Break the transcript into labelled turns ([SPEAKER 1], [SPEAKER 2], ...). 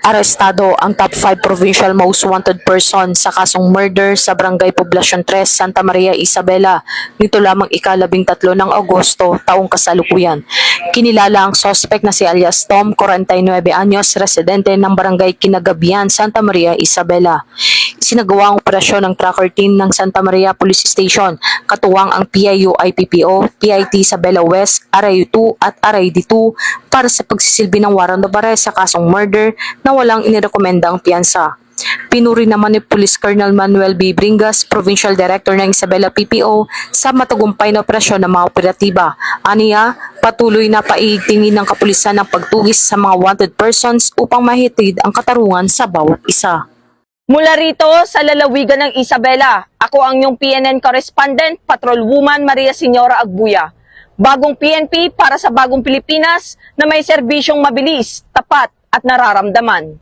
[SPEAKER 1] Arestado ang top 5 provincial most wanted person sa kasong murder sa Barangay Poblacion 3, Santa Maria Isabela nito lamang ika-13 ng Agosto taong kasalukuyan. Kinilala ang suspect na si alias Tom, 49 anyos, residente ng Barangay Kinagabian, Santa Maria Isabela. Isinagawa ang operasyon ng tracker team ng Santa Maria Police Station, katuwang ang PIU IPPO, PIT Isabela West, RIU2 at RID2 para sa pagsisilbi ng warrant of arrest sa kasong murder na walang inirekomendang piyansa. Pinuri naman ni Police Colonel Manuel B. Bringas, Provincial Director ng Isabela PPO, sa matagumpay na operasyon ng mga operatiba. Aniya, patuloy na paigtingin ng kapulisan ng pagtugis sa mga wanted persons upang mahitid ang katarungan sa bawat isa.
[SPEAKER 2] Mula rito sa lalawigan ng Isabela, ako ang inyong PNN correspondent, Patrolwoman Maria Señora Agbuya. Bagong PNP para sa bagong Pilipinas na may serbisyong mabilis, tapat at nararamdaman.